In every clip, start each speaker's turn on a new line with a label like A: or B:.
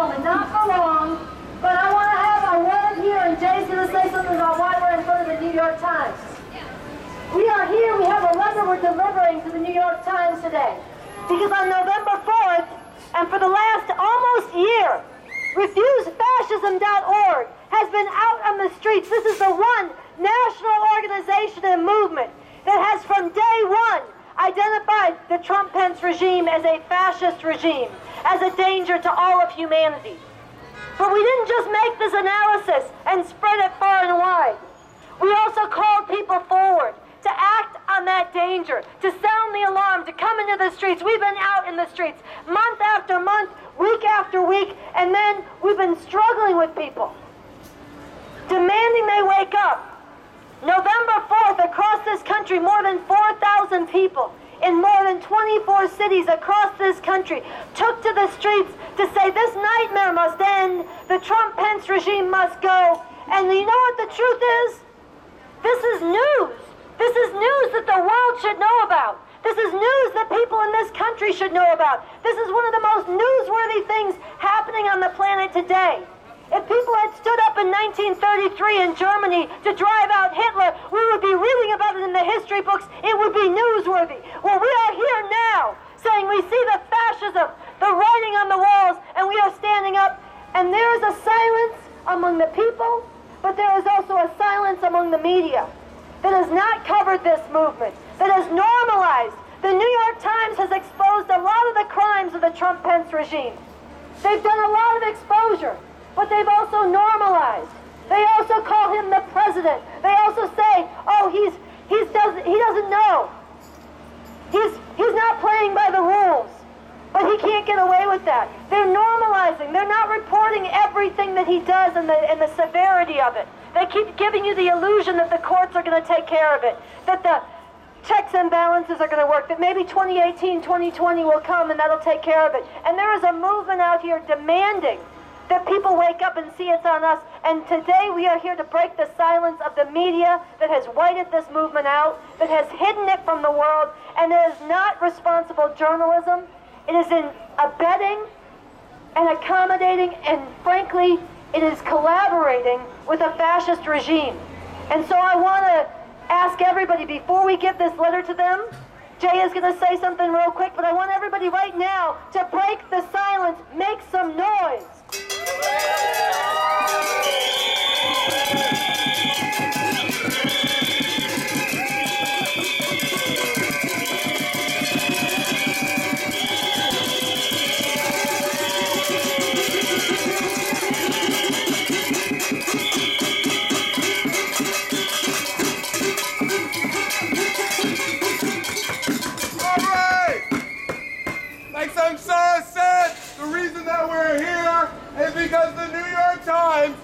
A: gentlemen, not for long, but I want to have a word here, and Jay's going to say something about why we're in front of the New York Times. We are here, we have a letter we're delivering to the New York Times today. Because on November 4th, and for the last almost year, RefuseFascism.org has been out on the streets. This is the one national organization and movement that has from day one identified the Trump-Pence regime as a fascist regime, as a danger to all of humanity. But we didn't just make this analysis and spread it far and wide. We also called people forward to act on that danger, to sound the alarm, to come into the streets. We've been out in the streets month after month, week after week, and then we've been struggling with people, demanding they wake up. November 4th, across this country, more than 4,000 people in more than 24 cities across this country took to the streets to say this nightmare must end, the Trump-Pence regime must go. And you know what the truth is? This is news. This is news that the world should know about. This is news that people in this country should know about. This is one of the most newsworthy things happening on the planet today. If people had stood up in 1933 in Germany to drive out Hitler, we would be reading about it in the history books. It would be newsworthy. Well, we are here now saying we see the fascism, the writing on the walls, and we are standing up. And there is a silence among the people, but there is also a silence among the media that has not covered this movement, that has normalized. The New York Times has exposed a lot of the crimes of the Trump-Pence regime. They've done a lot of exposure, but they've also normalized. They also call him the president. They also say, oh, he doesn't know. He's not playing by the rules. But he can't get away with that. They're normalizing. They're not reporting everything that he does and the severity of it. They keep giving you the illusion that the courts are going to take care of it, that the checks and balances are going to work, that maybe 2018, 2020 will come and that'll take care of it. And there is a movement out here demanding that people wake up and see it's on us. And today we are here to break the silence of the media that has whited this movement out, that has hidden it from the world, and it is not responsible journalism. It is in abetting and accommodating, and frankly, it is collaborating with a fascist regime. And so I want to ask everybody, before we give this letter to them, Jay is going to say something real quick, but I want everybody right now to break the silence, make some noise.
B: Like Samsara said, the reason that we're here is because the New York Times,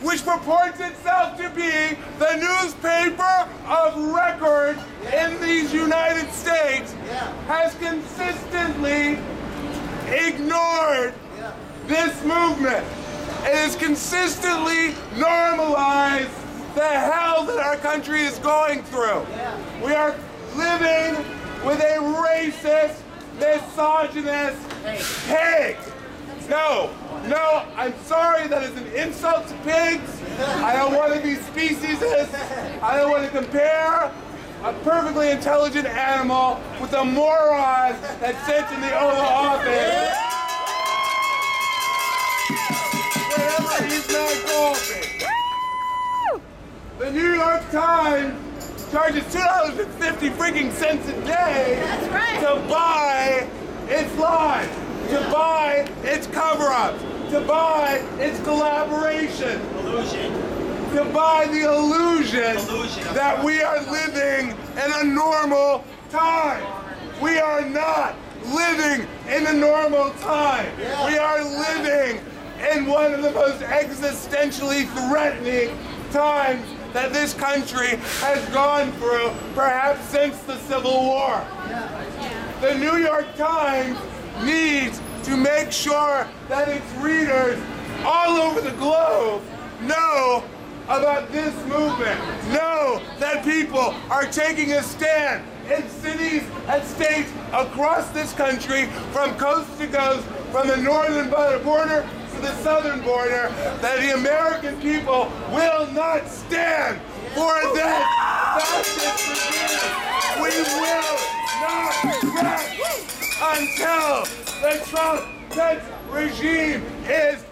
B: which purports itself to be the newspaper of record in these United States, has consistently ignored this movement. It has consistently normalized the hell that our country is going through. We are living with a racist, misogynist pig. No, I'm sorry, that is an insult to pigs. I don't want to be speciesist. I don't want to compare a perfectly intelligent animal with a moron that sits in the Oval Office wherever he's not golfing. The New York Times charges $2.50 freaking cents a day to buy its lies, to buy its cover-ups, to buy its collaboration, to buy the illusion that we are living in a normal time. We are not living in a normal time. We are living in one of the most existentially threatening times that this country has gone through, perhaps since the Civil War. The New York Times needs to make sure that its readers all over the globe know about this movement, know that people are taking a stand in cities and states across this country, from coast to coast, from the northern border to the southern border that the American people will not stand for this fascist regime. We will not rest until the Trump regime is